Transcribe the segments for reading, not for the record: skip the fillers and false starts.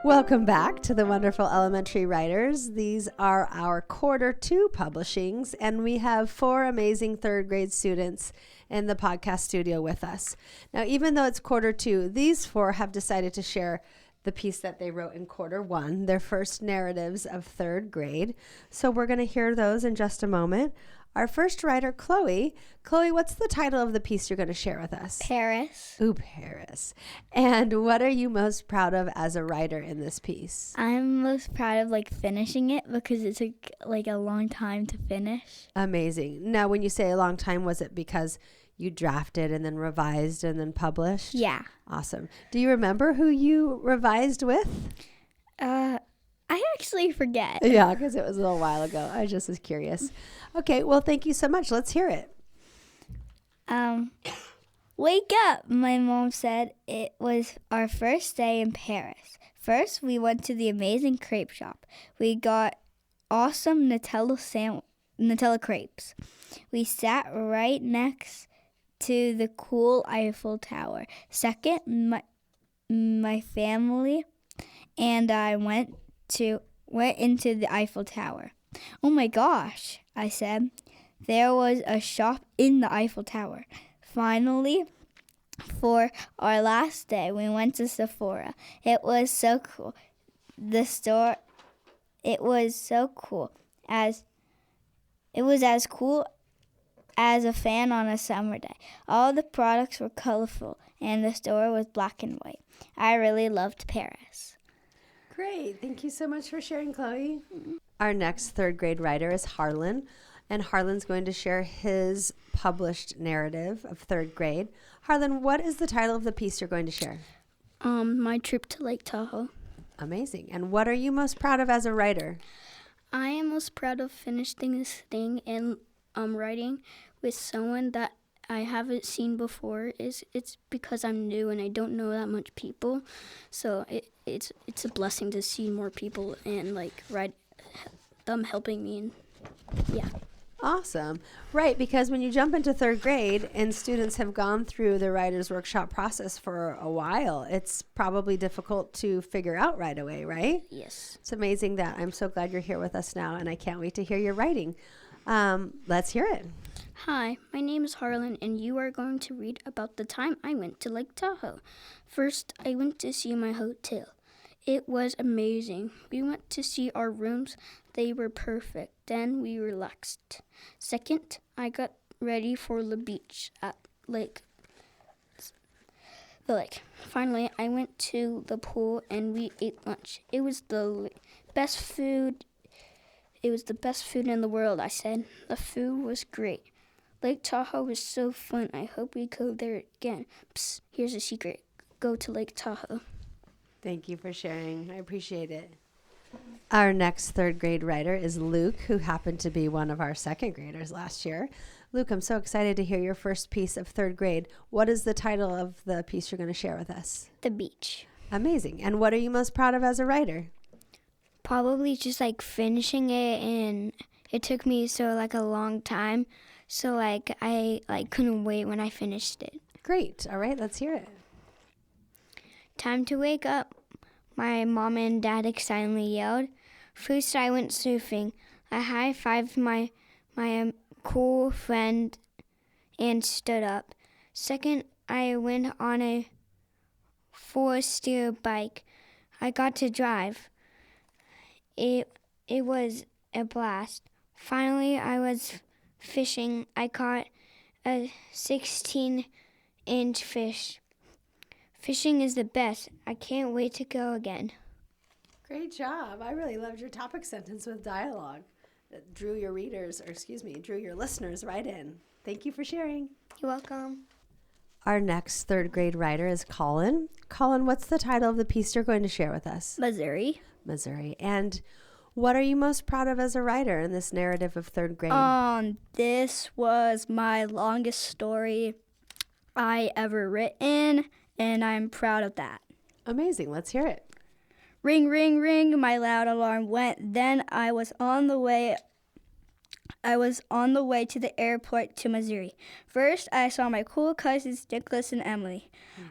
Welcome back to the Wonderful Elementary Writers. These are our quarter 2 publishings, and we have 4 amazing 3rd grade students in the podcast studio with us. Now, even though it's quarter 2, these 4 have decided to share the piece that they wrote in quarter 1, their first narratives of 3rd grade. So we're going to hear those in just a moment. Our first writer, Chloe. Chloe, what's the title of the piece you're going to share with us? Paris. Ooh, Paris. And what are you most proud of as a writer in this piece? I'm most proud of finishing it because it took a long time to finish. Amazing. Now, when you say a long time, was it because you drafted and then revised and then published? Yeah. Awesome. Do you remember who you revised with? I actually forget. Yeah, because it was a little while ago. I just was curious. Okay, well, thank you so much. Let's hear it. Wake up, my mom said. It was our first day in Paris. First, we went to the amazing crepe shop. We got awesome Nutella crepes. We sat right next to the cool Eiffel Tower. Second, my family and I went into the Eiffel Tower. Oh my gosh, I said. There was a shop in the Eiffel Tower. Finally, for our last day, we went to Sephora. It was so cool. It was as cool as a fan on a summer day. All the products were colorful, and the store was black and white. I really loved Paris. Great. Thank you so much for sharing, Chloe. Our next 3rd grade writer is Harlan, and Harlan's going to share his published narrative of 3rd grade. Harlan, what is the title of the piece you're going to share? My trip to Lake Tahoe. Amazing. And what are you most proud of as a writer? I am most proud of finishing this thing and writing with someone that I haven't seen before. It's because I'm new and I don't know that much people, so it's a blessing to see more people and write them helping me, and yeah. Awesome. Right, because when you jump into 3rd grade and students have gone through the writer's workshop process for a while, it's probably difficult to figure out right away, right? Yes. It's amazing that I'm so glad you're here with us now, and I can't wait to hear your writing. Let's hear it. Hi, my name is Harlan, and you are going to read about the time I went to Lake Tahoe. First, I went to see my hotel. It was amazing. We went to see our rooms. They were perfect. Then we relaxed. Second, I got ready for the beach at the lake. Finally, I went to the pool and we ate lunch. It was the best food. It was the best food in the world, I said. The food was great. Lake Tahoe was so fun. I hope we go there again. Psst, here's a secret. Go to Lake Tahoe. Thank you for sharing. I appreciate it. Our next 3rd grade writer is Luke, who happened to be one of our 2nd graders last year. Luke, I'm so excited to hear your first piece of 3rd grade. What is the title of the piece you're going to share with us? The beach. Amazing. And what are you most proud of as a writer? Probably just finishing it, and it took me a long time. So I couldn't wait when I finished it. Great. All right, let's hear it. Time to wake up, my mom and dad excitedly yelled. First, I went surfing. I high-fived my cool friend and stood up. Second, I went on a 4-steer bike. I got to drive. It was a blast. Finally, I was fishing. I caught a 16-inch fish. Fishing is the best. I can't wait to go again. Great job. I really loved your topic sentence with dialogue that drew your listeners right in. Thank you for sharing. You're welcome. Our next 3rd grade writer is Colin. Colin, what's the title of the piece you're going to share with us? Missouri. And what are you most proud of as a writer in this narrative of 3rd grade? This was my longest story I ever written, and I'm proud of that. Amazing. Let's hear it. Ring, ring, ring, my loud alarm went. Then I was on the way I was on the way to the airport to Missouri. First, I saw my cool cousins, Nicholas and Emily.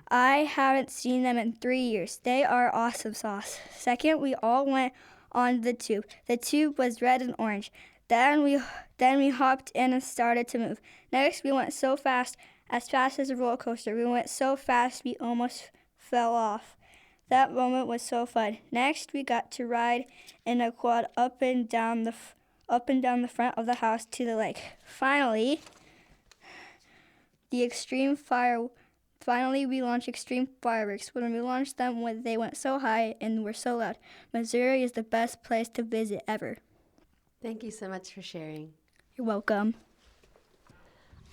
I haven't seen them in 3 years. They are awesome sauce. Second, we all went on the tube. The tube was red and orange. Then we hopped in and started to move. Next, we went so fast as a roller coaster. We went so fast we almost fell off. That moment was so fun. Next, we got to ride in a quad up and down the front of the house to the lake. Finally, we launched extreme fireworks. When we launched them, they went so high and were so loud. Missouri is the best place to visit ever. Thank you so much for sharing. You're welcome.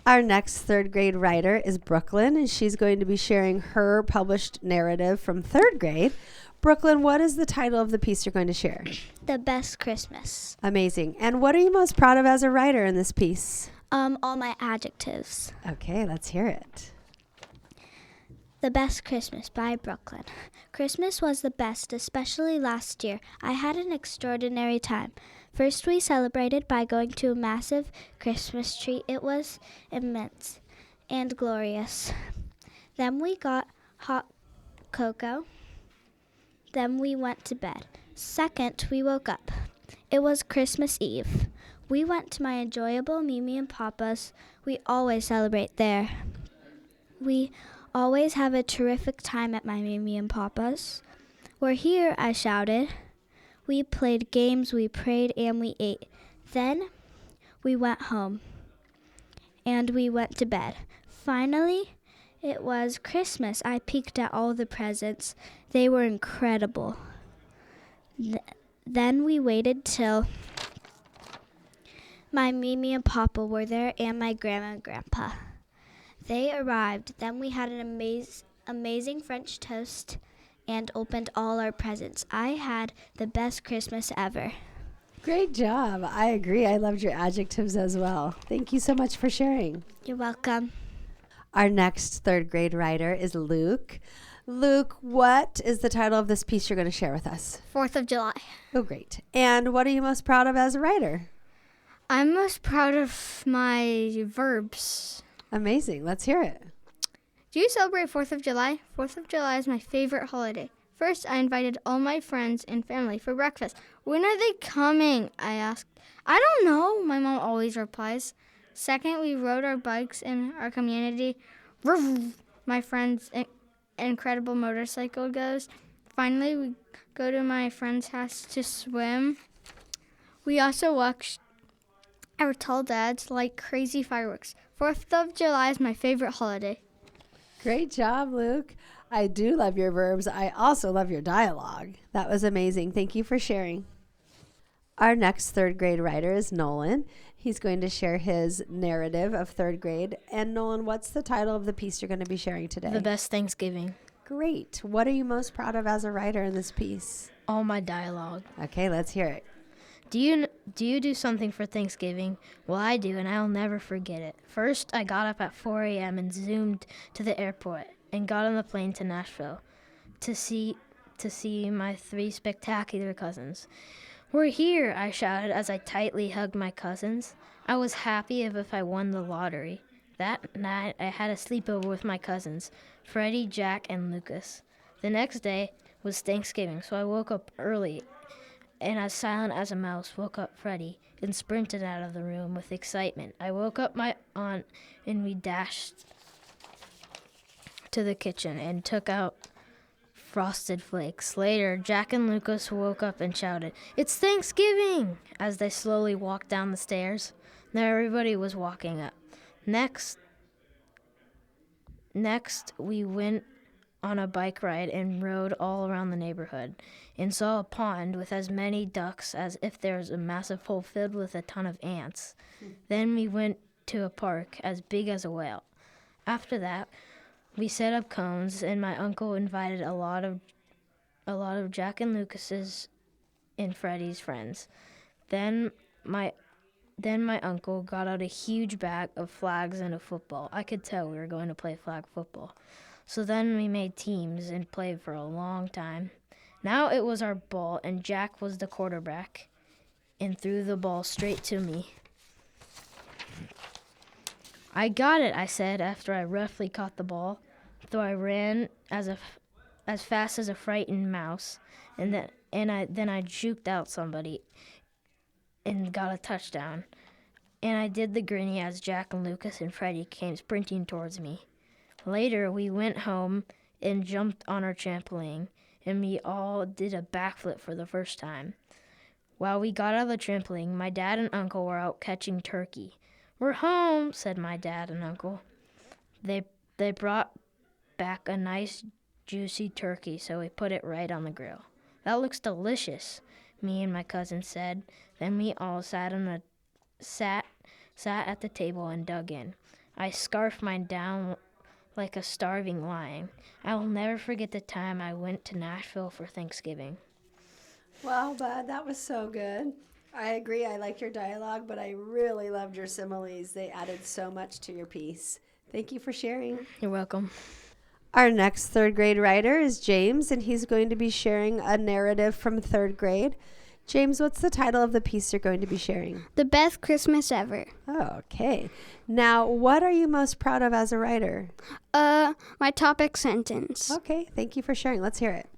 Our next third grade writer is Brooklyn, and she's going to be sharing her published narrative from third grade. Brooklyn, what is the title of the piece you're going to share? The Best Christmas. Amazing. And what are you most proud of as a writer in this piece? All my adjectives. Okay, let's hear it. The Best Christmas by Brooklyn. Christmas was the best, especially last year. I had an extraordinary time. First, we celebrated by going to a massive Christmas tree. It was immense and glorious. Then we got hot cocoa. Then we went to bed. Second, we woke up. It was Christmas Eve. We went to my enjoyable Mimi and Papa's. We always celebrate there. We always have a terrific time at my Mimi and Papa's. We're here, I shouted. We played games, we prayed, and we ate. Then we went home, and we went to bed. Finally, it was Christmas. I peeked at all the presents. They were incredible. Then we waited till my Mimi and Papa were there, and my Grandma and Grandpa. They arrived. Then we had an amazing French toast and opened all our presents. I had the best Christmas ever. Great job. I agree. I loved your adjectives as well. Thank you so much for sharing. You're welcome. Our next third grade writer is Luke. Luke, what is the title of this piece you're going to share with us? 4th of July. Oh, great. And what are you most proud of as a writer? I'm most proud of my verbs. Amazing. Let's hear it. Do you celebrate 4th of July? 4th of July is my favorite holiday. First, I invited all my friends and family for breakfast. When are they coming? I asked. I don't know, my mom always replies. Second, we rode our bikes in our community. My friend's incredible motorcycle goes. Finally, we go to my friend's house to swim. We also watched our tall dads like crazy fireworks. 4th of July is my favorite holiday. Great job, Luke. I do love your verbs. I also love your dialogue. That was amazing. Thank you for sharing. Our next third grade writer is Nolan. He's going to share his narrative of third grade. And Nolan, what's the title of the piece you're going to be sharing today? The Best Thanksgiving. Great. What are you most proud of as a writer in this piece? All my dialogue. Okay, let's hear it. Do you do something for Thanksgiving? Well, I do, and I'll never forget it. First, I got up at 4 a.m. and zoomed to the airport and got on the plane to Nashville to see my 3 spectacular cousins. We're here, I shouted as I tightly hugged my cousins. I was happy as if I won the lottery. That night, I had a sleepover with my cousins, Freddie, Jack, and Lucas. The next day was Thanksgiving, so I woke up early and as silent as a mouse woke up Freddie and sprinted out of the room with excitement. I woke up my aunt and we dashed to the kitchen and took out Frosted Flakes. Later, Jack and Lucas woke up and shouted, "It's Thanksgiving!" as they slowly walked down the stairs. Now everybody was walking up. Next, we went on a bike ride and rode all around the neighborhood and saw a pond with as many ducks as if there was a massive pool filled with a ton of ants. Then we went to a park as big as a whale. After that, we set up cones and my uncle invited a lot of Jack and Lucas's and Freddie's friends. Then my uncle got out a huge bag of flags and a football. I could tell we were going to play flag football. So then we made teams and played for a long time. Now it was our ball, and Jack was the quarterback and threw the ball straight to me. "I got it," I said after I roughly caught the ball. So I ran as fast as a frightened mouse, and then I juked out somebody and got a touchdown. And I did the grinny as Jack and Lucas and Freddie came sprinting towards me. Later, we went home and jumped on our trampoline, and we all did a backflip for the first time. While we got out of the trampoline, my dad and uncle were out catching turkey. "We're home," said my dad and uncle. They brought back a nice juicy turkey, so we put it right on the grill. "That looks delicious," me and my cousin said. Then we all sat at the table and dug in. I scarfed mine down like a starving lion. I will never forget the time I went to Nashville for Thanksgiving. Wow, Bud, that was so good. I agree. I like your dialogue, but I really loved your similes. They added so much to your piece. Thank you for sharing. You're welcome. Our next third grade writer is James, and he's going to be sharing a narrative from third grade. James, what's the title of the piece you're going to be sharing? The best Christmas ever. Oh, okay. Now, what are you most proud of as a writer? My topic sentence. Okay, thank you for sharing. Let's hear it.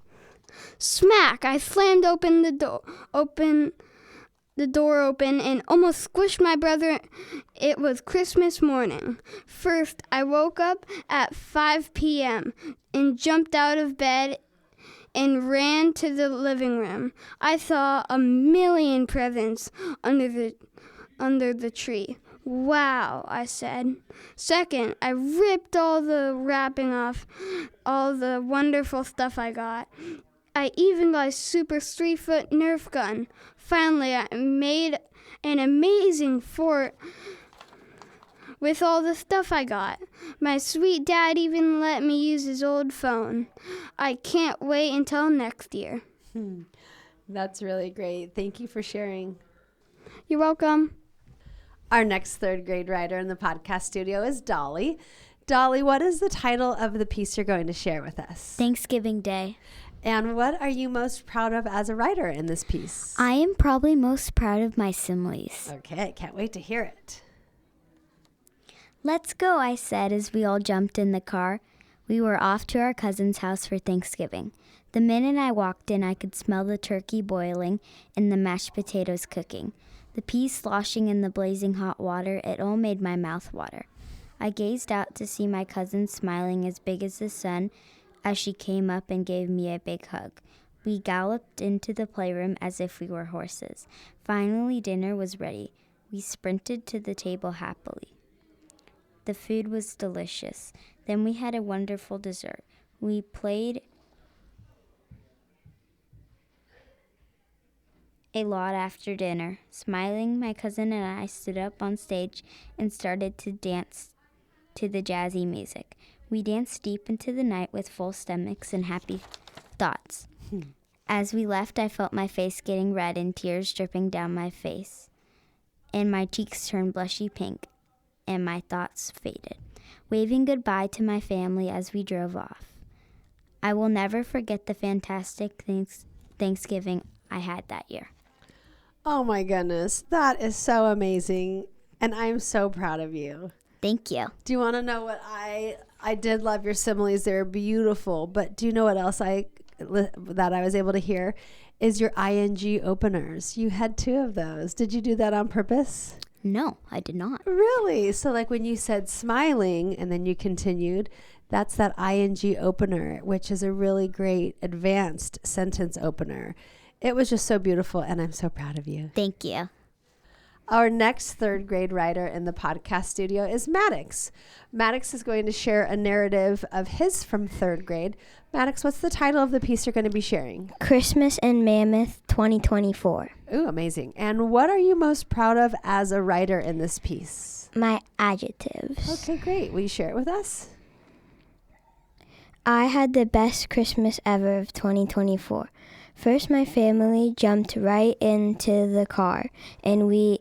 Smack! I slammed the door open and almost squished my brother. It was Christmas morning. First, I woke up at 5 p.m. and jumped out of bed and ran to the living room. I saw a million presents under the tree. "Wow," I said. Second, I ripped all the wrapping off all the wonderful stuff I got. I even got a super 3-foot Nerf gun. Finally, I made an amazing fort with all the stuff I got. My sweet dad even let me use his old phone. I can't wait until next year. That's really great. Thank you for sharing. You're welcome. Our next third grade writer in the podcast studio is Dolly. Dolly, what is the title of the piece you're going to share with us? Thanksgiving Day. And what are you most proud of as a writer in this piece? I am probably most proud of my similes. Okay, can't wait to hear it. "Let's go," I said as we all jumped in the car. We were off to our cousin's house for Thanksgiving. The minute I walked in, I could smell the turkey boiling and the mashed potatoes cooking. The peas sloshing in the blazing hot water, it all made my mouth water. I gazed out to see my cousin smiling as big as the sun as she came up and gave me a big hug. We galloped into the playroom as if we were horses. Finally, dinner was ready. We sprinted to the table happily. The food was delicious. Then we had a wonderful dessert. We played a lot after dinner. Smiling, my cousin and I stood up on stage and started to dance to the jazzy music. We danced deep into the night with full stomachs and happy thoughts. As we left, I felt my face getting red and tears dripping down my face, and my cheeks turned blushy pink, and my thoughts faded. Waving goodbye to my family as we drove off. I will never forget the fantastic Thanksgiving I had that year. Oh my goodness, that is so amazing, and I'm so proud of you. Thank you. Do you want to know what I did love your similes? They're beautiful, but do you know what else that I was able to hear is your ing openers. You had 2 of those. Did you do that on purpose? No, I did not. Really? So like when you said smiling and then you continued, that's that ing opener, which is a really great advanced sentence opener. It was just so beautiful, and I'm so proud of you. Thank you. Our next third grade writer in the podcast studio is Maddox. Maddox is going to share a narrative of his from third grade. Maddox, what's the title of the piece you're going to be sharing? Christmas in Mammoth 2024. Ooh, amazing. And what are you most proud of as a writer in this piece? My adjectives. Okay, great. Will you share it with us? I had the best Christmas ever of 2024. First, my family jumped right into the car, and we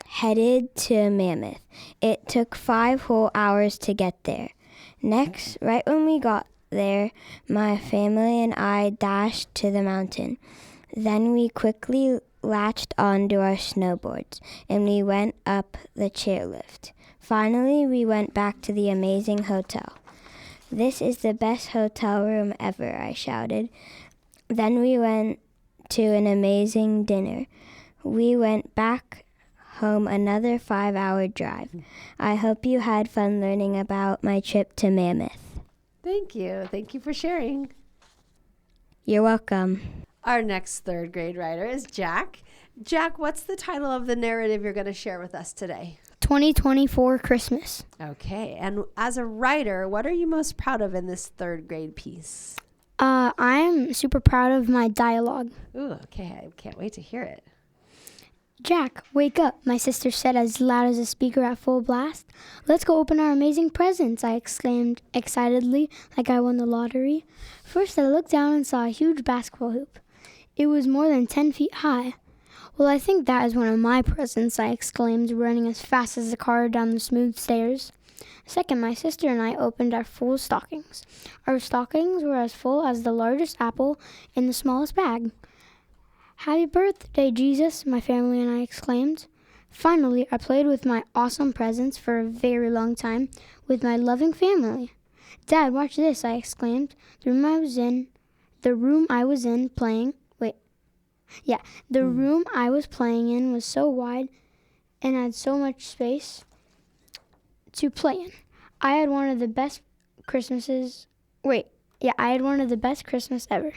headed to Mammoth. It took 5 whole hours to get there. Next, right when we got there, my family and I dashed to the mountain. Then we quickly latched onto our snowboards, and we went up the chairlift. Finally, we went back to the amazing hotel. "This is the best hotel room ever," I shouted. Then we went to an amazing dinner. We went back home another 5-hour drive. I hope you had fun learning about my trip to Mammoth. Thank you. Thank you for sharing. You're welcome. Our next third grade writer is Jack. Jack, what's the title of the narrative you're going to share with us today? 2024 Christmas. Okay. And as a writer, what are you most proud of in this third grade piece? I'm super proud of my dialogue. Ooh, okay. I can't wait to hear it. "Jack, wake up," my sister said as loud as a speaker at full blast. "Let's go open our amazing presents," I exclaimed excitedly, like I won the lottery. First, I looked down and saw a huge basketball hoop. It was more than 10 feet high. "Well, I think that is one of my presents," I exclaimed, running as fast as a car down the smooth stairs. Second, my sister and I opened our full stockings. Our stockings were as full as the largest apple in the smallest bag. "Happy birthday, Jesus," my family and I exclaimed. Finally, I played with my awesome presents for a very long time with my loving family. "Dad, watch this," I exclaimed. The room I was playing in was so wide and had so much space to play in. I had one of the best Christmas ever.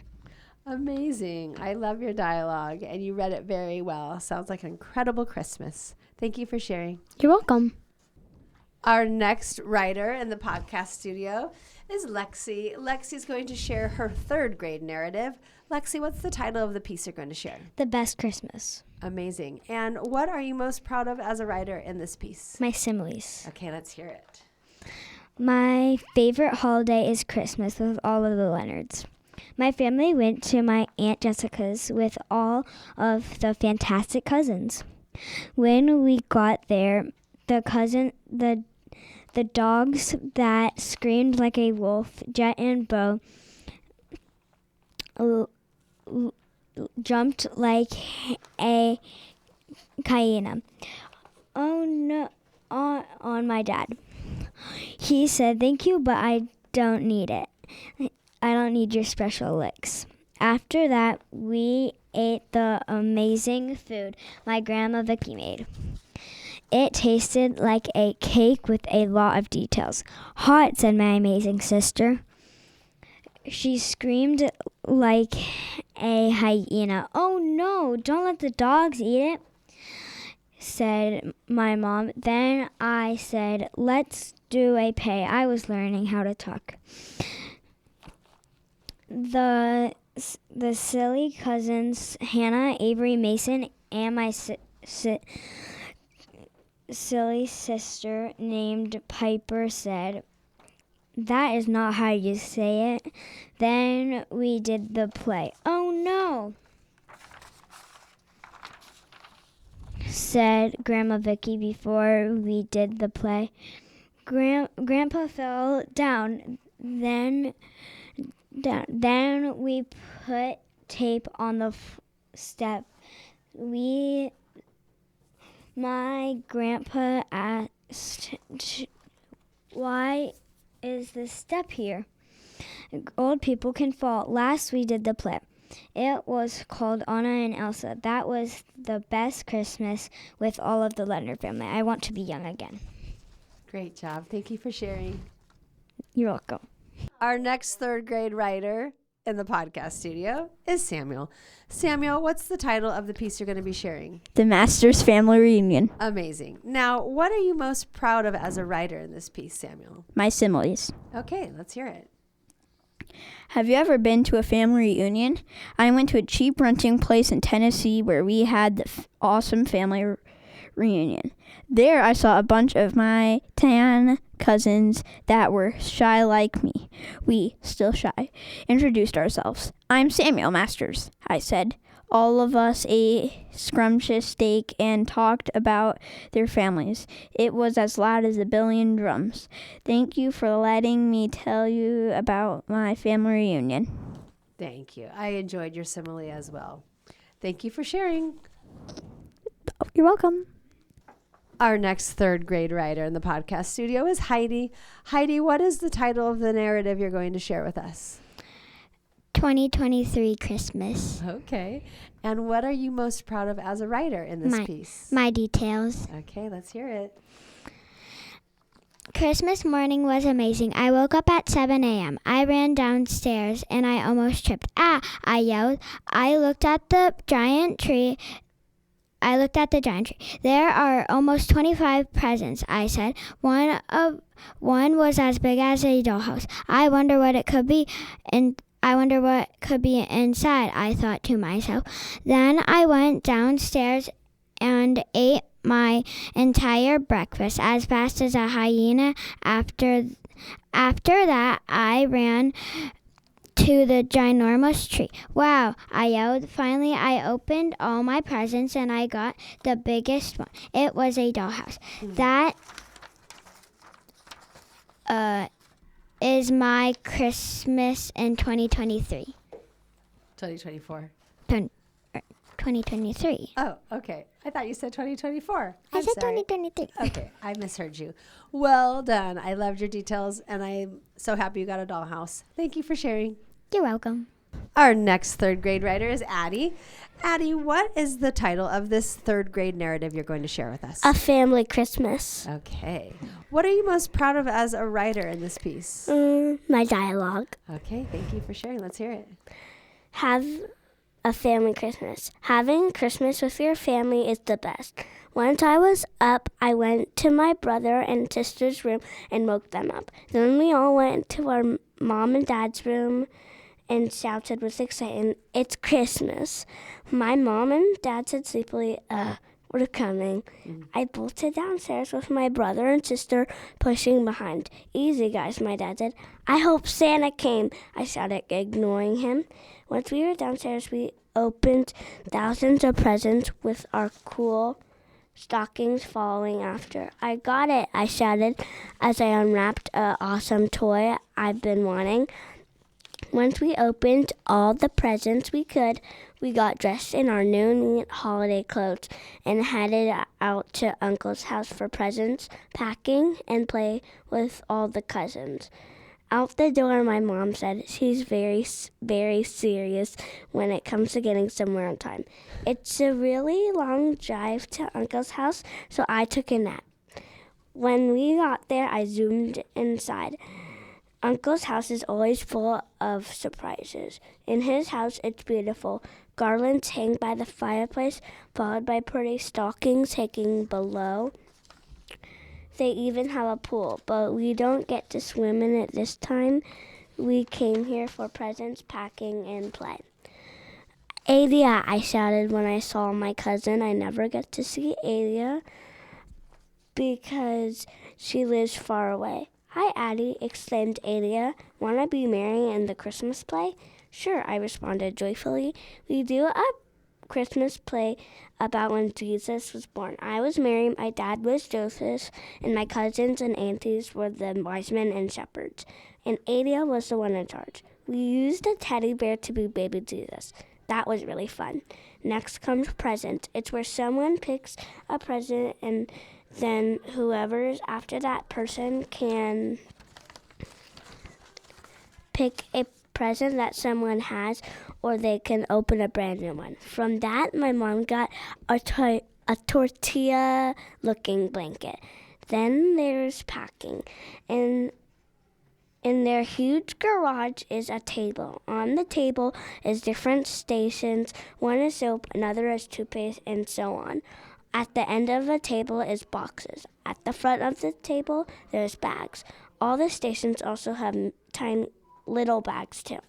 Amazing. I love your dialogue, and you read it very well. Sounds like an incredible Christmas. Thank you for sharing. You're welcome. Our next writer in the podcast studio is Lexi. Lexi's going to share her third grade narrative. Lexi, what's the title of the piece you're going to share? The best Christmas. Amazing. And what are you most proud of as a writer in this piece? My similes. Okay, let's hear it. My favorite holiday is Christmas with all of the Leonards. My family went to my Aunt Jessica's with all of the fantastic cousins. When we got there, the dogs that screamed like a wolf, Jet and Bo, jumped like a hyena. Oh no, on my dad. He said, "Thank you, but I don't need it. I don't need your special licks." After that, we ate the amazing food my Grandma Vicky made. It tasted like a cake with a lot of details. "Hot," said my amazing sister. She screamed like a hyena. "Oh no, don't let the dogs eat it," said my mom. Then I said, "Let's do a pay." I was learning how to talk. The silly cousins, Hannah, Avery, Mason, and my silly sister named Piper said, "That is not how you say it." Then we did the play. "Oh no," said Grandma Vicky before we did the play. Grandpa fell down. Then we put tape on the step. My grandpa asked, "Why is this step here? Old people can fall." Last we did the play. It was called Anna and Elsa. That was the best Christmas with all of the Leonard family. I want to be young again. Great job. Thank you for sharing. You're welcome. Our next third grade writer in the podcast studio is Samuel. Samuel, what's the title of the piece you're going to be sharing? The Masters Family Reunion. Amazing. Now, what are you most proud of as a writer in this piece, Samuel? My similes. Okay, let's hear it. Have you ever been to a family reunion? I went to a cheap renting place in Tennessee where we had the awesome family reunion. There I saw a bunch of my tan cousins that were shy like me. We, still shy, introduced ourselves. "I'm Samuel Masters," I said. All of us ate scrumptious steak and talked about their families. It was as loud as a billion drums. Thank you for letting me tell you about my family reunion. Thank you. I enjoyed your simile as well. Thank you for sharing. You're welcome. Our next third grade writer in the podcast studio is Heidi. Heidi, what is the title of the narrative you're going to share with us? 2023 Christmas. Okay. And what are you most proud of as a writer in this piece? My details. Okay, let's hear it. Christmas morning was amazing. I woke up at 7 a.m. I ran downstairs and I almost tripped. Ah! I yelled. I looked at the giant tree. There are almost 25 presents, I said. One was as big as a dollhouse. I wonder what it could be, and I wonder what could be inside, I thought to myself. Then I went downstairs and ate my entire breakfast as fast as a hyena. After that, I ran to the ginormous tree. Wow, I yelled. Finally, I opened all my presents and I got the biggest one. It was a dollhouse. That is my Christmas in 2023. 2024. 2023. Oh, okay. I thought you said 2024. I I'm said sorry. 2023. Okay, I misheard you. Well done. I loved your details, and I'm so happy you got a dollhouse. Thank you for sharing. You're welcome. Our next third grade writer is Addie. Addie, what is the title of this third grade narrative you're going to share with us? A Family Christmas. Okay. What are you most proud of as a writer in this piece? My dialogue. Okay, thank you for sharing. Let's hear it. Have a family Christmas. Having Christmas with your family is the best. Once I was up, I went to my brother and sister's room and woke them up. Then we all went to our mom and dad's room and shouted with excitement, "It's Christmas." My mom and dad said sleepily, "We're coming." I bolted downstairs with my brother and sister pushing behind. "Easy, guys," my dad said. "I hope Santa came," I shouted, ignoring him. Once we were downstairs, we opened thousands of presents with our cool stockings following after. "I got it," I shouted as I unwrapped an awesome toy I've been wanting. Once we opened all the presents we could, we got dressed in our new neat holiday clothes and headed out to Uncle's house for presents, packing, and play with all the cousins. Out the door, my mom said she's very, very serious when it comes to getting somewhere on time. It's a really long drive to Uncle's house, so I took a nap. When we got there, I zoomed inside. Uncle's house is always full of surprises. In his house, it's beautiful. Garlands hang by the fireplace, followed by pretty stockings hanging below. They even have a pool, but we don't get to swim in it this time. We came here for presents, packing, and play. "Adia," I shouted when I saw my cousin. I never get to see Adia because she lives far away. "Hi, Addie," exclaimed Adia. "Wanna be Mary in the Christmas play?" "Sure," I responded joyfully. We do a Christmas play about when Jesus was born. I was Mary, my dad was Joseph, and my cousins and aunties were the wise men and shepherds. And Adia was the one in charge. We used a teddy bear to be baby Jesus. That was really fun. Next comes present. It's where someone picks a present and then whoever's after that person can pick a present that someone has, or they can open a brand new one. From that, my mom got a tortilla-looking blanket. Then there's packing. In their huge garage is a table. On the table is different stations. One is soap, another is toothpaste, and so on. At the end of the table is boxes. At the front of the table, there's bags. All the stations also have tiny little bags too.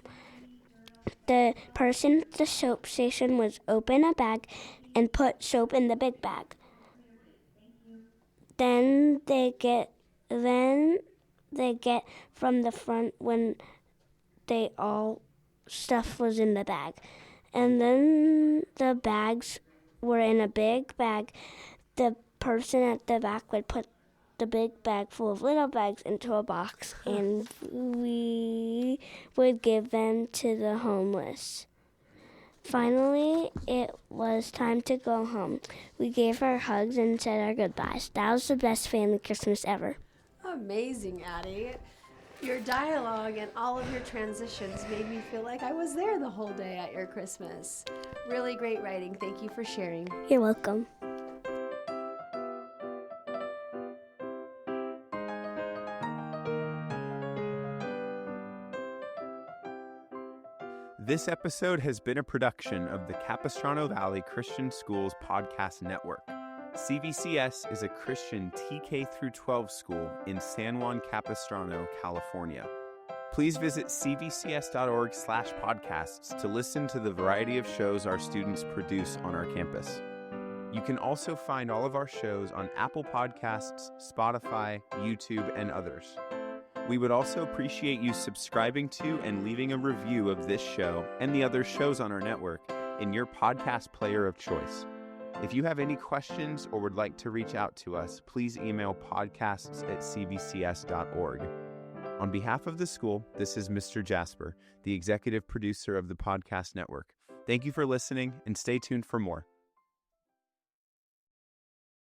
The person at the soap station would open a bag and put soap in the big bag. Then they get from the front when they all stuff was in the bag. And then the bags were in a big bag. The person at the back would put the big bag full of little bags into a box, and we would give them to the homeless. Finally, it was time to go home. We gave our hugs and said our goodbyes. That was the best family Christmas ever. Amazing, Addie. Your dialogue and all of your transitions made me feel like I was there the whole day at your Christmas. Really great writing. Thank you for sharing. You're welcome. This episode has been a production of the Capistrano Valley Christian Schools Podcast Network. CVCS is a Christian TK through 12 school in San Juan Capistrano, California. Please visit cvcs.org/podcasts to listen to the variety of shows our students produce on our campus. You can also find all of our shows on Apple Podcasts, Spotify, YouTube, and others. We would also appreciate you subscribing to and leaving a review of this show and the other shows on our network in your podcast player of choice. If you have any questions or would like to reach out to us, please email podcasts@cvcs.org. On behalf of the school, this is Mr. Jasper, the executive producer of the podcast network. Thank you for listening, and stay tuned for more.